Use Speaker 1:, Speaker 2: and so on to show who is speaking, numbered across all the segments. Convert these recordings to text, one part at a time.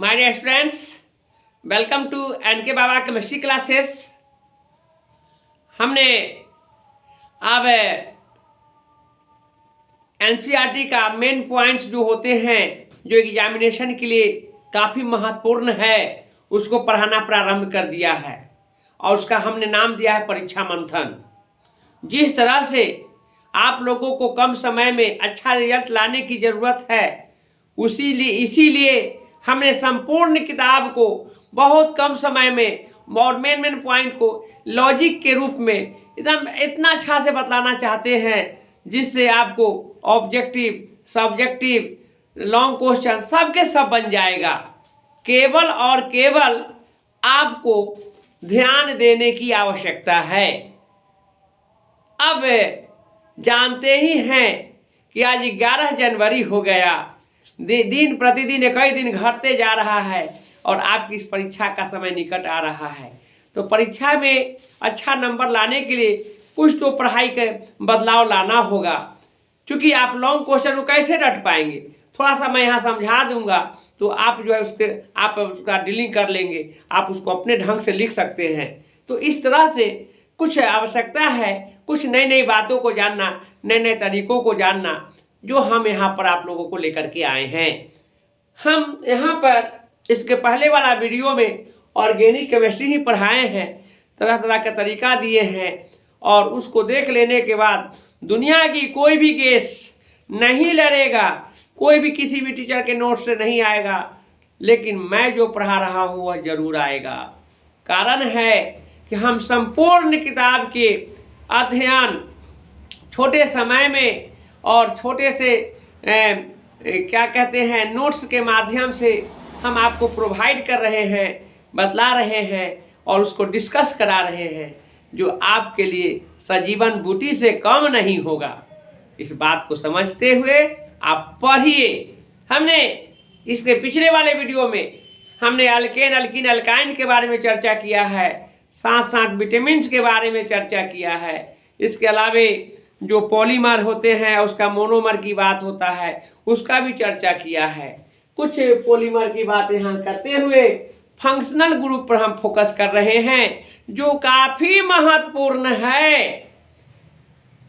Speaker 1: My dear students, welcome to NK Baba chemistry classes. हमने अब NCERT का मेन पॉइंट्स जो होते हैं जो एग्जामिनेशन के लिए काफ़ी महत्वपूर्ण है उसको पढ़ाना प्रारंभ कर दिया है और उसका हमने नाम दिया है परीक्षा मंथन। जिस तरह से आप लोगों को कम समय में अच्छा रिजल्ट लाने की ज़रूरत है इसीलिए हमने संपूर्ण किताब को बहुत कम समय में और मेन पॉइंट को लॉजिक के रूप में एकदम इतना अच्छा से बतलाना चाहते हैं जिससे आपको ऑब्जेक्टिव, सब्जेक्टिव, लॉन्ग क्वेश्चन सबके सब बन जाएगा। केवल और केवल आपको ध्यान देने की आवश्यकता है। अब जानते ही हैं कि आज 11 जनवरी हो गया, दिन प्रतिदिन कई दिन घटते जा रहा है और आपकी इस परीक्षा का समय निकट आ रहा है। तो परीक्षा में अच्छा नंबर लाने के लिए कुछ तो पढ़ाई के बदलाव लाना होगा। क्योंकि आप लॉन्ग क्वेश्चन को कैसे रट पाएंगे, थोड़ा सा मैं यहाँ समझा दूंगा तो आप जो है उसका डीलिंग कर लेंगे, आप उसको अपने ढंग से लिख सकते हैं। तो इस तरह से कुछ आवश्यकता है, कुछ नई नई बातों को जानना, नए नए तरीकों को जानना, जो हम यहाँ पर आप लोगों को लेकर के आए हैं। हम यहाँ पर इसके पहले वाला वीडियो में ऑर्गेनिक केमिस्ट्री ही पढ़ाए हैं, तरह तरह का तरीका दिए हैं और उसको देख लेने के बाद दुनिया की कोई भी केस नहीं लड़ेगा, कोई भी किसी भी टीचर के नोट से नहीं आएगा, लेकिन मैं जो पढ़ा रहा हूँ वह जरूर आएगा। कारण है कि हम संपूर्ण किताब के अध्ययन छोटे समय में और छोटे से क्या कहते हैं नोट्स के माध्यम से हम आपको प्रोवाइड कर रहे हैं, बतला रहे हैं और उसको डिस्कस करा रहे हैं, जो आपके लिए सजीवन बूटी से कम नहीं होगा। इस बात को समझते हुए आप पढ़िए। हमने इसके पिछले वाले वीडियो में हमने अल्केन, अल्कीन, अल्काइन के बारे में चर्चा किया है, साथ साथ विटामिन्स के बारे में चर्चा किया है। इसके अलावे जो पॉलीमर होते हैं उसका मोनोमर की बात होता है उसका भी चर्चा किया है। कुछ पॉलीमर की बात यहाँ करते हुए फंक्शनल ग्रुप पर हम फोकस कर रहे हैं जो काफ़ी महत्वपूर्ण है।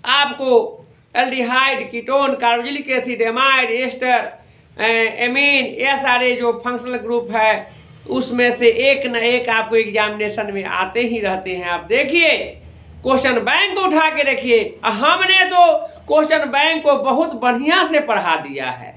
Speaker 1: आपको aldehyde, ketone, carboxylic acid, amide, ester, amine, ये सारे जो फंक्शनल ग्रुप है उसमें से एक न एक आपको एग्जामिनेशन में आते ही रहते हैं। आप देखिए, क्वेश्चन बैंक को उठा के रखिए। हमने तो क्वेश्चन बैंक को बहुत बढ़िया से पढ़ा दिया है।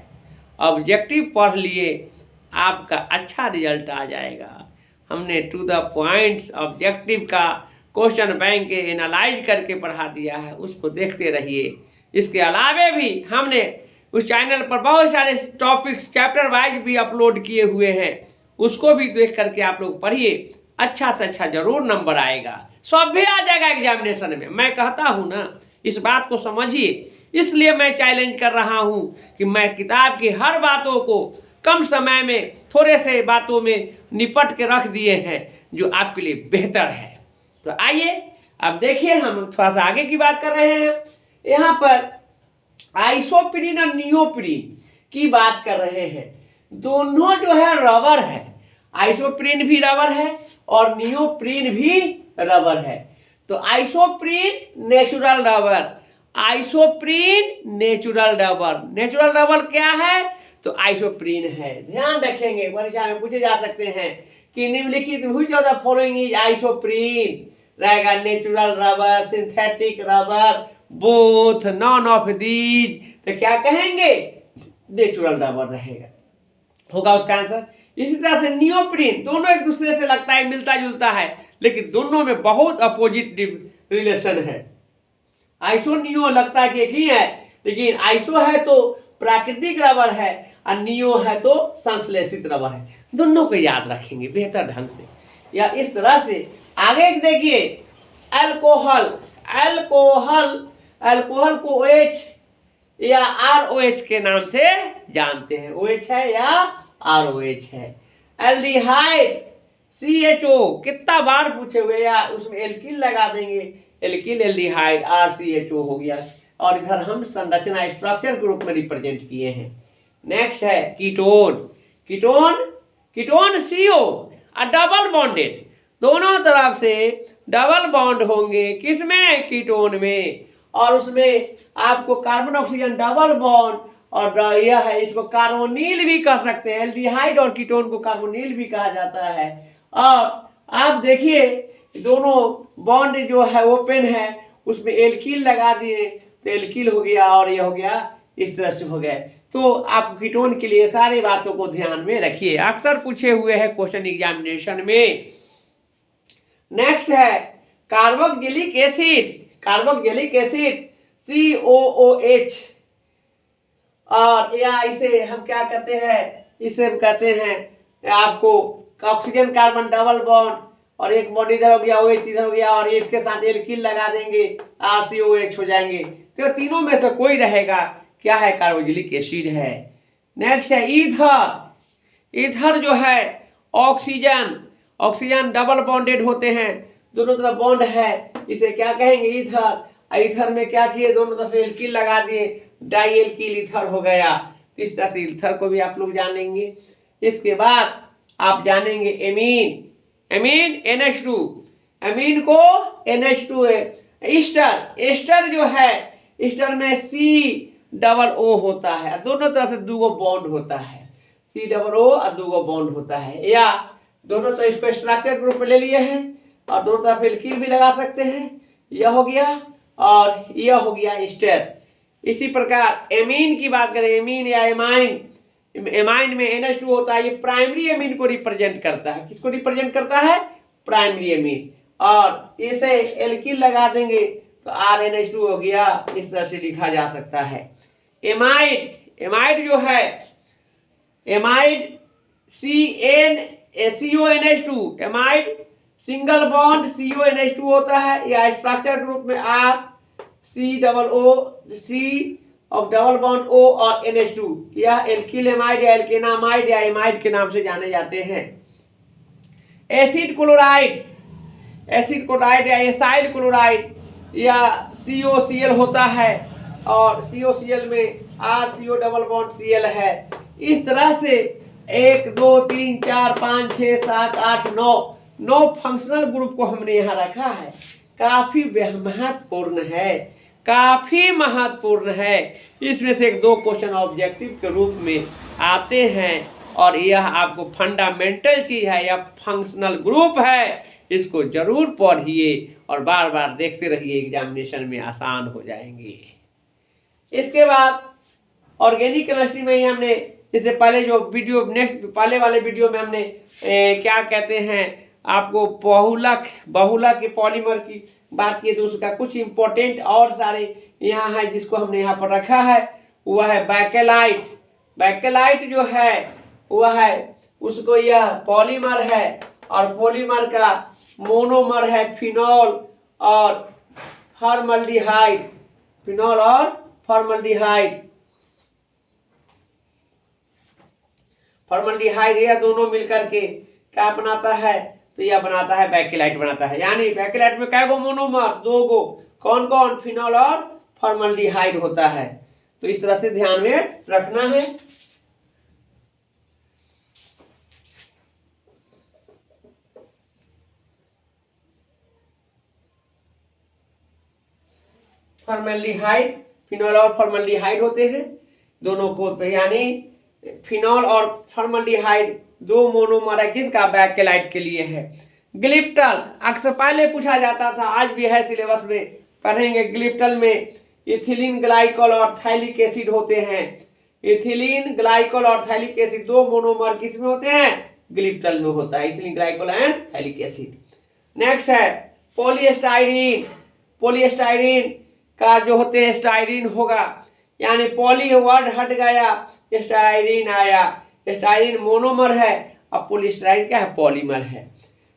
Speaker 1: ऑब्जेक्टिव पढ़ लिए, आपका अच्छा रिजल्ट आ जाएगा। हमने टू द पॉइंट्स ऑब्जेक्टिव का क्वेश्चन बैंक के एनालाइज करके पढ़ा दिया है, उसको देखते रहिए। इसके अलावे भी हमने उस चैनल पर बहुत सारे टॉपिक्स चैप्टर वाइज भी अपलोड किए हुए हैं, उसको भी देख करके आप लोग पढ़िए। अच्छा से अच्छा जरूर नंबर आएगा, सब भी आ जाएगा एग्जामिनेशन में। मैं कहता हूँ ना, इस बात को समझिए। इसलिए मैं चैलेंज कर रहा हूँ कि मैं किताब की हर बातों को कम समय में थोड़े से बातों में निपट के रख दिए हैं जो आपके लिए बेहतर है। तो आइए अब देखिए, हम थोड़ा सा आगे की बात कर रहे हैं। यहाँ पर आइसोप्रीन और नियोप्रीन की बात कर रहे हैं। दोनों जो है रबर है, आइसोप्रीन भी रबर है और नियोप्रीन भी रबर है। तो isoprene natural rubber, isoprene natural rubber. Natural rubber क्या है? तो आइसोप्रीन है। ध्यान रखेंगे, परीक्षा में पूछे जा सकते हैं कि निम्नलिखित which of the following is isoprene रहेगा, natural rubber, synthetic rubber, both, none of these. तो क्या कहेंगे? नेचुरल रबर रहेगा, होगा उसका आंसर। इसी तरह से नियोप्रीन, दोनों एक दूसरे से लगता है मिलता जुलता है, लेकिन दोनों में बहुत अपोजिट रिलेशन है। आइसो नियो लगता है कि एक ही है, लेकिन आइसो है तो प्राकृतिक रबर है और नियो है तो संश्लेषित रबर है। दोनों को याद रखेंगे बेहतर ढंग से, या इस तरह से। आगे देखिए, अल्कोहल, अल्कोहल को OH या ROH के नाम से जानते हैं। OH है या ROH है। एल्डिहाइड CHO, कितना बार पूछे हुए, या उसमें एल्किल लगा देंगे, एल्किल एल्डिहाइड RCHO हो गया। और इधर हम संरचना स्ट्रक्चर के रूप में रिप्रेजेंट किए हैं। नेक्स्ट है ketone. Ketone ketone CO double bonded, दोनों तरफ से डबल बॉन्ड होंगे किसमें, कीटोन में, और उसमें आपको कार्बन ऑक्सीजन डबल बॉन्ड, और यह है इसको कार्बोनिल भी कह सकते हैं, एल्डिहाइड और कीटोन को कार्बोनिल भी कहा जाता है। और आप देखिए दोनों बॉन्ड जो है ओपन है, उसमें एल्किल लगा दिए तो एल्किल हो गया, और यह हो गया इस तरह से हो गए। तो आप कीटोन के लिए सारी बातों को ध्यान में रखिए, अक्सर पूछे हुए हैं क्वेश्चन एग्जामिनेशन में। नेक्स्ट है carboxylic acid, carboxylic acid COOH, और या इसे हम क्या कहते हैं, इसे हम कहते हैं आपको ऑक्सीजन कार्बन डबल बॉन्ड, और एक बॉन्ड इधर हो गया, OH इधर हो गया, और इसके साथ एल्किल लगा देंगे, RCOH हो जाएंगे। तो तीनों में से कोई रहेगा, क्या है, कार्बोक्जिलिक एसिड है। नेक्स्ट है ईथर, ईथर जो है ऑक्सीजन, ऑक्सीजन डबल बॉन्डेड होते हैं, दोनों तरफ बॉन्ड है, इसे क्या कहेंगे, ईथर। ईथर में क्या किए, दोनों तरफ से एल्किल लगा दिए, डाई एल्किल ईथर हो गया। इस तरह से ईथर को भी आप लोग जानेंगे। इसके बाद आप जानेंगे एमीन, एमीन NH2, एमीन को NH2 है। ईस्टर, एस्टर जो है, ईस्टर में COO होता है, दोनों तरफ से दो बॉन्ड होता है, COO और दो बॉन्ड होता है, या दोनों तरफ इसको स्ट्रक्चर ग्रुप में ले लिए हैं, और दोनों तरफ एल्किल भी लगा सकते हैं, यह हो गया, और यह हो गया ईस्टर। इसी प्रकार एमीन की बात करें, एमीन या एमाइन, एमाइन में NH2 होता है, ये प्राइमरी एमीन को रिप्रेजेंट करता है, किसको रिप्रेजेंट करता है, प्राइमरी एमीन, और इसे एल्किल लगा देंगे तो RNH2 हो गया, इस तरह से लिखा जा सकता है। एमाइड, एमाइड जो है, amide CONH2, amide single bond CONH2 होता है, या स्ट्रक्चर ग्रुप में C और डबल बॉन्ड O और NH2, यह एल्किल एमाइड या एल्केनामाइड या एमाइड के नाम से जाने जाते हैं। एसिड क्लोराइड, एसिड क्लोराइड या एसाइल क्लोराइड या COCl होता है, और COCl में RCO डबल बॉन्ड Cl है। इस तरह से 1 2 3 4 5 6 7 8 9 फंक्शनल ग्रुप को हमने यहाँ रखा है। काफी महत्वपूर्ण है, काफी महत्वपूर्ण है। इसमें से 1 2 क्वेश्चन ऑब्जेक्टिव के रूप में आते हैं, और यह आपको फंडामेंटल चीज है, यह फंक्शनल ग्रुप है, इसको जरूर पढ़िए और बार बार देखते रहिए, एग्जामिनेशन में आसान हो जाएंगे। इसके बाद ऑर्गेनिक केमिस्ट्री में ही हमने इससे पहले जो वीडियो, नेक्स्ट पहले वाले वीडियो में हमने क्या कहते हैं आपको बहुलक के पॉलीमर की बात की, तो उसका कुछ इंपॉर्टेंट और सारे यहाँ है जिसको हमने यहाँ पर रखा है, वह है बैकेलाइट। बैकेलाइट जो है वह है, उसको यह पॉलीमर है, और पॉलीमर का मोनोमर है फिनॉल और फॉर्मल्डिहाइड, फिनॉल और फॉर्मल्डिहाइड, फॉर्मल्डिहाइड, यह दोनों मिलकर के क्या बनाता है, तो यह बनाता है बैकेलाइट बनाता है। यानी बैकेलाइट में कै गो मोनोमर, 2 गो, कौन कौन, फिनॉल और फॉर्मल्डिहाइड होता है। तो इस तरह से ध्यान में रखना है। फॉर्मल्डिहाइड, फिनॉल और फॉर्मल्डिहाइड होते हैं दोनों को, यानी फिनॉल और फॉर्मल्डिहाइड 2 मोनोमर है, किसका, बैकेलाइट के लिए है। ग्लिप्टल अक्सर पहले पूछा जाता था, आज भी है सिलेबस में, पढ़ेंगे। ग्लिप्टल में इथिलीन ग्लाइकोल और थैलिक एसिड होते हैं। इथिलीन ग्लाइकोल और थैलिक एसिड 2 मोनोमर किस में होते हैं, ग्लिप्टल में होता है, ethylene glycol and phthalic acid. Next है पॉलीस्टाइरीन। पॉलीस्टाइरीन का जो होते हैं स्टाइरीन होगा, यानी पॉली वर्ड हट गया, स्टाइरीन आया। स्टाइरीन मोनोमर है, अब पॉलीस्टाइरीन क्या है, पॉलीमर है।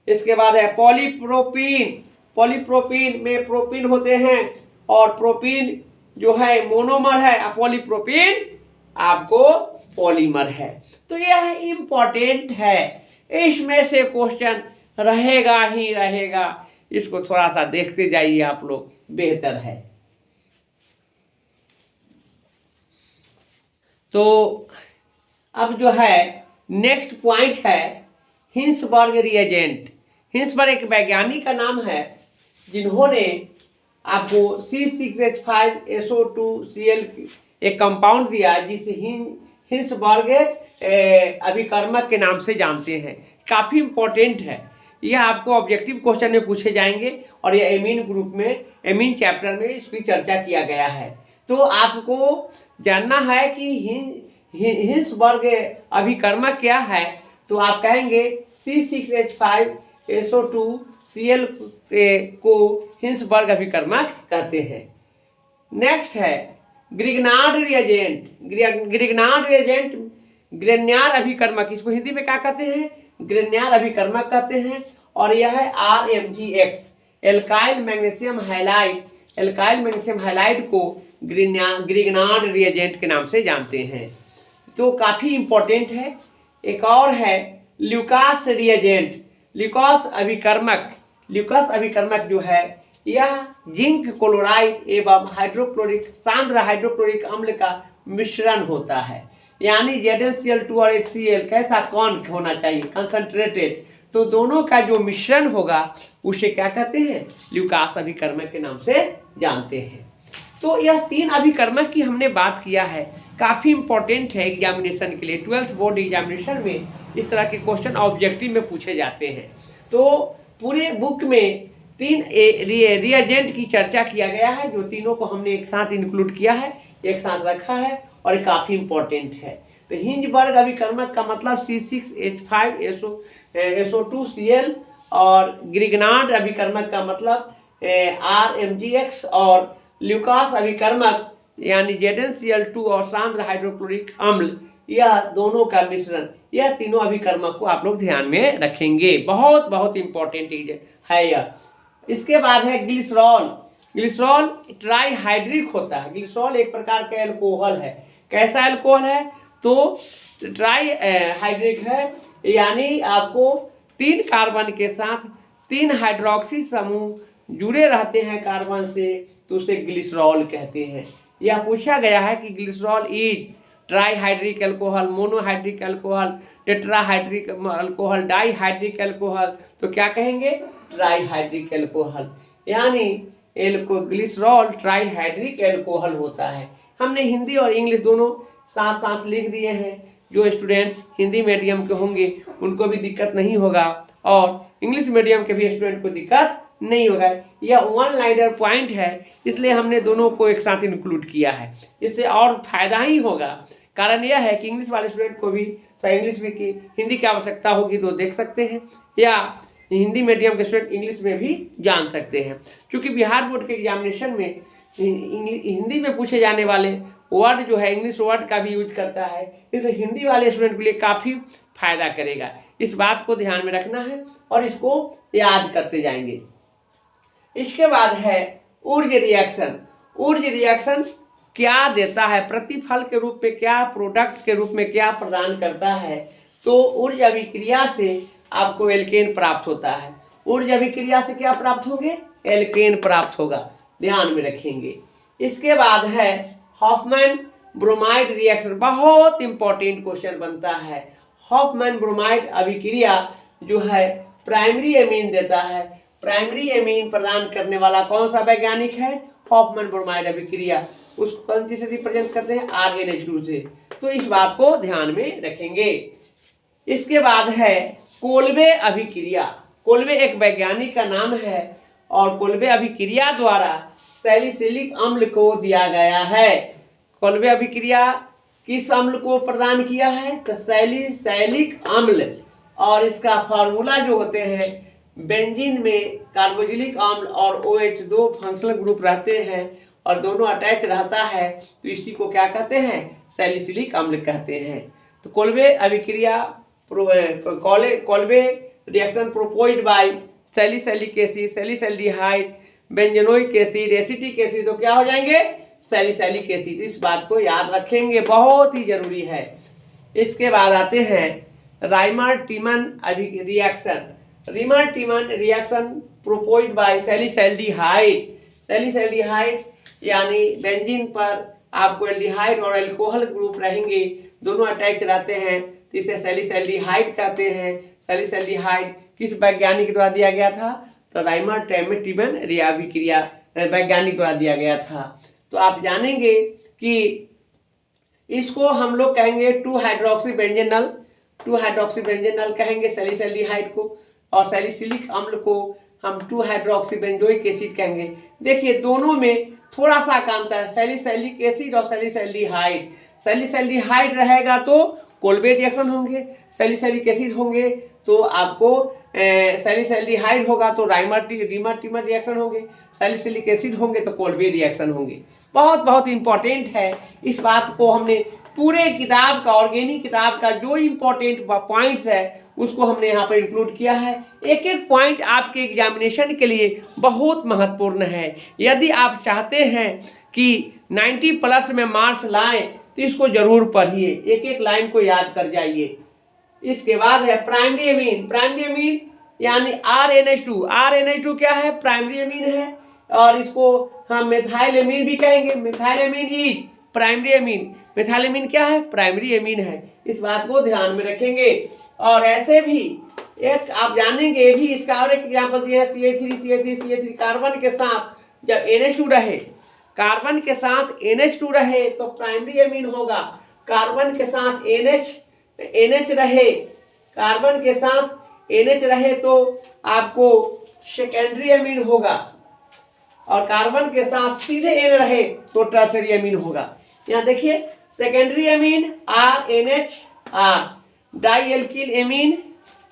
Speaker 1: इसके बाद है पॉलीप्रोपीन। पॉलीप्रोपीन में प्रोपीन होते हैं, और प्रोपीन जो है मोनोमर है, और पॉलीप्रोपीन आपको पॉलीमर है। तो यह इंपॉर्टेंट है, इसमें से क्वेश्चन रहेगा ही रहेगा, इसको थोड़ा सा देखते जाइए आप लोग, बेहतर है। तो अब जो है नेक्स्ट पॉइंट है हिंसबर्ग रिएजेंट। हिंसबर्ग एक वैज्ञानिक का नाम है जिन्होंने आपको C6H5SO2Cl एक कंपाउंड दिया जिसे हिंसबर्ग अभिकर्मक के नाम से जानते हैं। काफ़ी इंपॉर्टेंट है, यह आपको ऑब्जेक्टिव क्वेश्चन में पूछे जाएंगे और यह एमीन ग्रुप में एमीन चैप्टर में इसकी चर्चा किया गया है। तो आपको जानना है कि हिंसबर्ग अभिकर्मक क्या है, तो आप कहेंगे C6H5SO2Cl को हिंसबर्ग अभिकर्मक कहते हैं। नेक्स्ट है ग्रिग्नार्ड रिएजेंट। ग्रिग्नार्ड रिएजेंट ग्रेन्यार अभिकर्मक, इसको हिंदी में क्या कहते हैं? ग्रेन्यार अभिकर्मक कहते हैं। और यह है RMgX alkyl magnesium halide. Alkyl magnesium halide को ग्रिग्नार्ड रिएजेंट के नाम से जानते हैं। तो काफ़ी इंपॉर्टेंट है। एक और है ल्यूकास रिएजेंट। ल्यूकास अभिकर्मक जो है यह जिंक क्लोराइड एवं सांद्र हाइड्रोक्लोरिक अम्ल का मिश्रण होता है। यानी ZnCl2 और HCl कैसा कौन होना चाहिए? कंसंट्रेटेड। तो दोनों का जो मिश्रण होगा उसे क्या कहते हैं? ल्यूकास अभिकर्मक के नाम से जानते हैं। तो यह 3 अभिकर्मक की हमने बात किया है, काफ़ी इंपॉर्टेंट है एग्जामिनेशन के लिए। 12th बोर्ड एग्जामिनेशन में इस तरह के क्वेश्चन ऑब्जेक्टिव में पूछे जाते हैं। तो पूरे बुक में 3 रिएजेंट की चर्चा किया गया है, जो तीनों को हमने एक साथ इंक्लूड किया है, एक साथ रखा है और काफ़ी इंपॉर्टेंट है। तो हिंसबर्ग अभिकर्मक का मतलब C6H5SO2Cl और ग्रिग्नार्ड अभिकर्मक का मतलब RMgX और ल्यूकास अभिकर्मक यानी ZnCl2 और सांद्र हाइड्रोक्लोरिक अम्ल, यह दोनों का मिश्रण, यह तीनों अभिकर्मक को आप लोग ध्यान में रखेंगे। बहुत बहुत इंपॉर्टेंट है यह। इसके बाद है ग्लिसरॉल। ग्लिसरॉल ट्राईहाइड्रिक होता है। ग्लिसरॉल एक प्रकार का एल्कोहल है। कैसा एल्कोहल है? तो ट्राईहाइड्रिक है, यानी आपको 3 कार्बन के साथ 3 हाइड्रोक्सी समूह जुड़े रहते हैं कार्बन से, तो उसे ग्लिसरॉल कहते हैं। यह पूछा गया है कि glycerol is trihydric alcohol, monohydric alcohol, tetrahydric alcohol, dihydric alcohol. तो क्या कहेंगे? Trihydric alcohol. यानी ग्लिसरॉल ट्राईहाइड्रिक एल्कोहल होता है। हमने हिंदी और इंग्लिश दोनों साथ साथ लिख दिए हैं। जो स्टूडेंट्स हिंदी मीडियम के होंगे उनको भी दिक्कत नहीं होगा और इंग्लिश मीडियम के भी स्टूडेंट को दिक्कत नहीं होगा। यह 1 लाइनर पॉइंट है, इसलिए हमने दोनों को एक साथ इंक्लूड किया है। इससे और फायदा ही होगा। कारण यह है कि इंग्लिश वाले स्टूडेंट को भी इंग्लिश में की हिंदी की आवश्यकता होगी तो देख सकते हैं, या हिंदी मीडियम के स्टूडेंट इंग्लिश में भी जान सकते हैं। क्योंकि बिहार बोर्ड के एग्जामिनेशन में हिंदी में पूछे जाने वाले वर्ड जो है इंग्लिश वर्ड का भी यूज करता है, इसलिए हिंदी वाले स्टूडेंट के लिए काफ़ी फायदा करेगा। इस बात को ध्यान में रखना है और इसको याद करते जाएंगे। इसके बाद है ऊर्ज रिएक्शन। ऊर्ज रिएक्शन क्या देता है? प्रतिफल के रूप में क्या, प्रोडक्ट के रूप में क्या प्रदान करता है? तो ऊर्ज अभिक्रिया से आपको एल्केन प्राप्त होता है। ऊर्ज अभिक्रिया से क्या प्राप्त होंगे? एल्केन प्राप्त होगा, ध्यान में रखेंगे। इसके बाद है हॉफमैन ब्रोमाइड रिएक्शन। बहुत इंपॉर्टेंट क्वेश्चन बनता है। हॉफमैन ब्रोमाइड अभिक्रिया जो है प्राइमरी एमीन देता है। प्राइमरी एमीन प्रदान करने वाला कौन सा वैज्ञानिक है? हॉफमैन ब्रोमाइड अभिक्रिया। उसको कौन सी से रिप्रेजेंट करते हैं? RnH2 से। तो इस बात को ध्यान में रखेंगे। इसके बाद है कोल्बे अभिक्रिया। कोल्बे एक वैज्ञानिक का नाम है और कोल्बे अभिक्रिया द्वारा सैलिसिलिक अम्ल को दिया गया है। कोल्बे अभिक्रिया किस अम्ल को प्रदान किया है? तो सैलिसिलिक अम्ल। और इसका फार्मूला जो होते हैं, बेंजीन में कार्बोक्सिलिक अम्ल और OH2 फंक्शनल ग्रुप रहते हैं और दोनों अटैच रहता है, तो इसी को क्या कहते हैं? सैलिसिलिक अम्ल कहते हैं। तो कोल्बे अभिक्रिया Kolbe reaction proposed by salicylic acid, salicylaldehyde, benzoic acid, acetic acid, तो क्या हो जाएंगे? Salicylic acid. इस बात को याद रखेंगे, बहुत ही जरूरी है। इसके बाद आते हैं Reimer Tiemann reaction. Reimer Tiemann reaction proposed by salicylaldehyde. Salicylaldehyde यानी बेंजीन पर आपको एल्डिहाइड और अल्कोहल ग्रुप रहेंगे, दोनों अटैच रहते हैं, तो इसे सैलिसैल्डिहाइड कहते हैं। सैलिसैल्डिहाइड किस वैज्ञानिक द्वारा दिया गया था? तो राइमर ट्रेमेटिबन रियाभिक्रिया वैज्ञानिक द्वारा दिया गया था। तो आप जानेंगे कि इसको हम लोग कहेंगे 2-हाइड्रोक्सीबेंजेनल, 2-हाइड्रोक्सीबेंजेनल कहेंगे सैलिसैल्डिहाइड को, और सैलिसिलिक अम्ल को हम 2-हाइड्रोक्सीबेंजोइक एसिड कहेंगे। देखिए दोनों में थोड़ा सा का अंतर है, सैलिसैलिक एसिड और सैलिसैल्डिहाइड। सैलिसैल्डिहाइड रहेगा तो कोल्बे रिएक्शन होंगे, सैलिसैलिक एसिड होंगे तो आपको सैलिसैल्डिहाइड होगा तो राइमर टीमर रिएक्शन होंगे, सैलिसिलिक एसिड होंगे तो कोल्बे रिएक्शन होंगे। बहुत बहुत इंपॉर्टेंट है, इस बात को हमने पूरे किताब का, ऑर्गेनिक किताब का जो इम्पोर्टेंट पॉइंट्स है उसको हमने यहाँ पर इंक्लूड किया है। एक एक पॉइंट आपके एग्जामिनेशन के लिए बहुत महत्वपूर्ण है। यदि आप चाहते हैं कि 90+ में मार्क्स लाएं तो इसको जरूर पढ़िए, एक एक लाइन को याद कर जाइए। इसके बाद है प्राइमरी एमीन। प्राइमरी एमीन यानी RNH2। RNH2 क्या है? प्राइमरी एमीन है, और इसको हम मेथाइल एमीन भी कहेंगे। Methyl amine is primary amine. Methyl amine क्या है? प्राइमरी एमीन है। इस बात को ध्यान में रखेंगे। और ऐसे भी एक आप जानेंगे, ये भी इसका और एक एग्जाम्पल दिया है CH3 कार्बन के साथ जब NH2 रहे, कार्बन के साथ NH2 रहे तो प्राइमरी एमीन होगा। कार्बन के साथ NH रहे, कार्बन के साथ NH रहे तो आपको सेकेंडरी एमीन होगा, और कार्बन के साथ सीधे N रहे तो टर्शरी एमीन होगा। यहाँ देखिए secondary amine RNHR, di alkyl amine,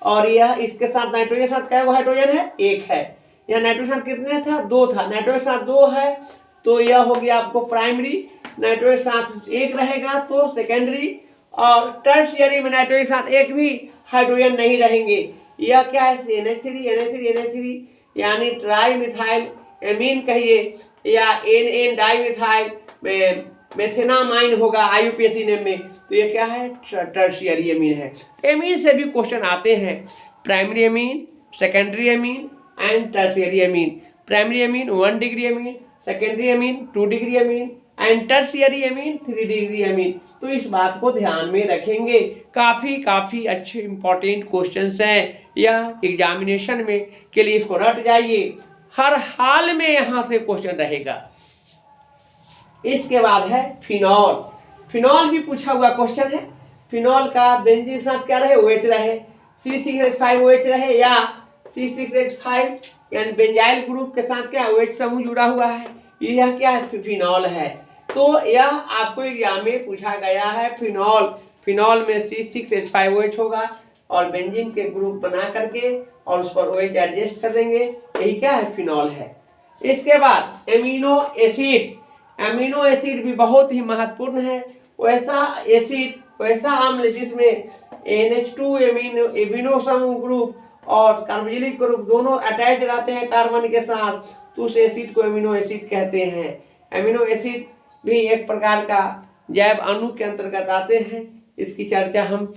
Speaker 1: और यह इसके साथ नाइट्रोजन के साथ क्या हाइड्रोजन है? एक है। यह नाइट्रोजन साथ कितने था? 2 था। नाइट्रोजन साथ 2 है तो यह हो गया आपको प्राइमरी, नाइट्रोजन साथ 1 रहेगा तो सेकेंडरी, और टर्शियरी में नाइट्रोजन साथ एक भी हाइड्रोजन नहीं रहेंगे। यह क्या है? NH3 यानी ट्राई मिथाइल एमीन कहिए, या NN डाई मिथाइल मेथेनामाइन होगा IUPAC नेम में, तो ये क्या है? टर्शियरी एमीन है। एमीन से भी क्वेश्चन आते हैं, primary amine, secondary amine and tertiary amine. Primary amine 1 degree amine, secondary amine 2 degree amine and tertiary amine 3 degree amine. तो इस बात को ध्यान में रखेंगे। काफ़ी अच्छे इंपॉर्टेंट क्वेश्चंस हैं यह एग्जामिनेशन में के लिए, इसको रट जाइए, हर हाल में यहाँ से क्वेश्चन रहेगा। इसके बाद है फिनॉल। फिनॉल भी पूछा हुआ क्वेश्चन है। फिनॉल का बेंजीन के साथ क्या रहे? OH रहे, C6H5 OH रहे, या C6H5 यानी बेंजाइल ग्रुप के साथ क्या OH समूह जुड़ा हुआ है, यह क्या है? फिनॉल है। तो यह आपको एग्जाम में पूछा गया है फिनॉल। फिनॉल में C6H5 OH होगा और बेंजीन के ग्रुप बना करके और उस पर OH एडजस्ट कर देंगे, यही क्या है? फिनॉल है। इसके बाद एमिनो एसिड। एमिनो एसिड भी बहुत ही महत्वपूर्ण है। वैसा एसिड, वैसा अम्ल जिसमें NH2 एमिनो समूह ग्रुप और कार्बोक्सिलिक ग्रुप दोनों अटैच रहते हैं कार्बन के साथ, तो उस एसिड को एमिनो एसिड कहते हैं। एमिनो एसिड भी एक प्रकार का जैव अणु के अंतर्गत आते हैं। इसकी चर्चा हम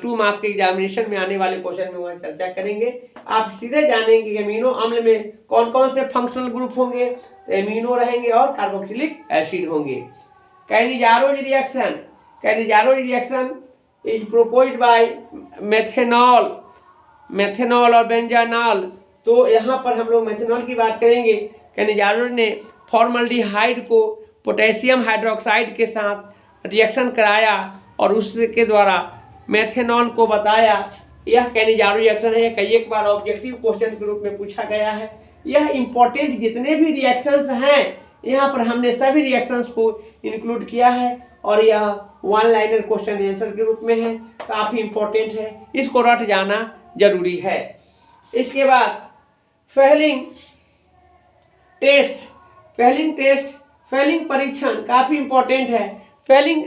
Speaker 1: 2 मार्क्स के एग्जामिनेशन में आने वाले क्वेश्चन में वह चर्चा करेंगे। आप सीधे जानेंगे कि एमिनो अम्ल में कौन कौन से फंक्शनल ग्रुप होंगे, एमिनो रहेंगे और कार्बोक्सिलिक एसिड होंगे। Cannizzaro's reaction is proposed by methanol और बेंजानॉल। तो यहाँ पर हम लोग मेथेनॉल की बात करेंगे। कैनिजारोज ने फॉर्मल्डिहाइड को पोटेशियम हाइड्रोक्साइड के साथ रिएक्शन कराया और उसके द्वारा मेथेनॉल को बताया। यह कैनिजारो रिएक्शन है, कई एक बार ऑब्जेक्टिव क्वेश्चन के रूप में पूछा गया है। यह इंपॉर्टेंट जितने भी रिएक्शंस हैं यहाँ पर हमने सभी रिएक्शंस को इंक्लूड किया है, और यह 1 लाइनर क्वेश्चन आंसर के रूप में है, काफ़ी इंपॉर्टेंट है, इसको रट जाना जरूरी है। इसके बाद फेलिंग परीक्षण काफ़ी इंपॉर्टेंट है। फेलिंग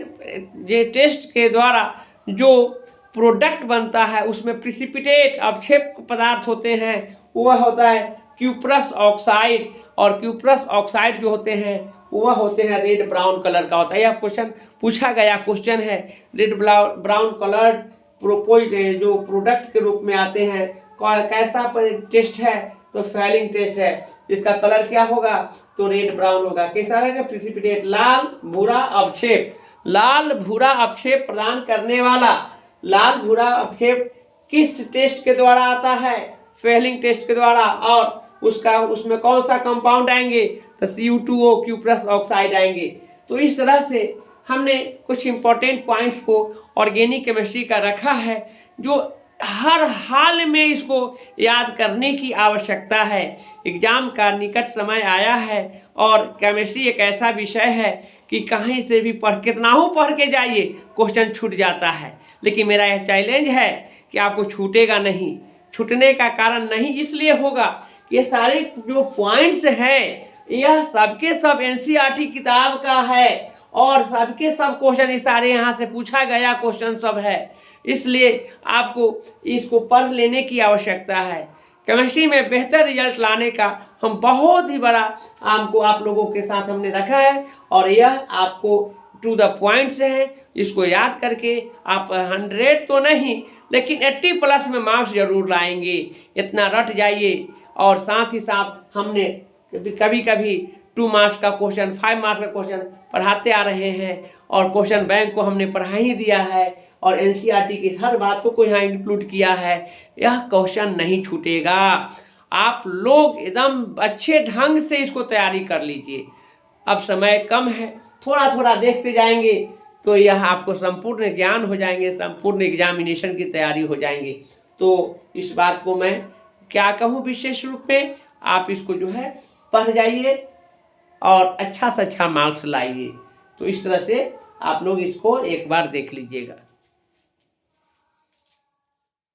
Speaker 1: टेस्ट के द्वारा जो प्रोडक्ट बनता है उसमें प्रिसिपिटेट अवक्षेप पदार्थ होते हैं, वह होता है क्यूप्रस ऑक्साइड, और क्यूप्रस ऑक्साइड जो होते हैं वह होते हैं रेड ब्राउन कलर का होता है। यह क्वेश्चन पूछा गया क्वेश्चन है। रेड ब्राउन कलर प्रोपोज्ड जो प्रोडक्ट के रूप में आते हैं, कैसा टेस्ट है? तो फेलिंग टेस्ट है। इसका कलर क्या होगा? तो रेड ब्राउन होगा। कैसा रहेगा? प्रिसिपिटेट, लाल भूरा अवक्षेप, लाल भूरा अवक्षेप प्रदान करने वाला लाल भूरा अवक्षेप किस टेस्ट के द्वारा आता है? फेलिंग टेस्ट के द्वारा। और उसमें कौन सा कंपाउंड आएंगे? तो Cu2O Q प्लस ऑक्साइड आएंगे। तो इस तरह से हमने कुछ इंपॉर्टेंट पॉइंट्स को ऑर्गेनिक केमिस्ट्री का रखा है, जो हर हाल में इसको याद करने की आवश्यकता है। एग्जाम का निकट समय आया है और केमिस्ट्री एक ऐसा विषय है कि कहीं से भी कितना हो पढ़ के जाइए, क्वेश्चन छूट जाता है। लेकिन मेरा यह चैलेंज है कि आपको छूटेगा नहीं। छूटने का कारण नहीं इसलिए होगा कि ये सारे जो पॉइंट्स हैं यह सबके सब एनसीईआरटी किताब का है और सबके सब क्वेश्चन सारे यहाँ से पूछा गया क्वेश्चन सब है। इसलिए आपको इसको पढ़ लेने की आवश्यकता है। केमिस्ट्री में बेहतर रिजल्ट लाने का हम बहुत ही बड़ा आपको आप लोगों के साथ हमने रखा है और यह आपको टू द पॉइंट से है। इसको याद करके आप 100 तो नहीं लेकिन 80+ में मार्क्स जरूर लाएंगे। इतना रट जाइए। और साथ ही साथ हमने कभी कभी 2 मार्क्स का क्वेश्चन, 5 मार्क्स का क्वेश्चन पढ़ाते आ रहे हैं और क्वेश्चन बैंक को हमने पढ़ा ही दिया है और एनसीईआरटी की हर बात को यहाँ इंक्लूड किया है। यह क्वेश्चन नहीं छूटेगा। आप लोग एकदम अच्छे ढंग से इसको तैयारी कर लीजिए। अब समय कम है, थोड़ा थोड़ा देखते जाएंगे तो यह आपको संपूर्ण ज्ञान हो जाएंगे, संपूर्ण एग्जामिनेशन की तैयारी हो जाएंगे। तो इस बात को मैं क्या कहूँ, विशेष रूप में आप इसको जो है पढ़ जाइए और अच्छा से अच्छा मार्क्स लाइए। तो इस तरह से आप लोग इसको एक बार देख लीजिएगा।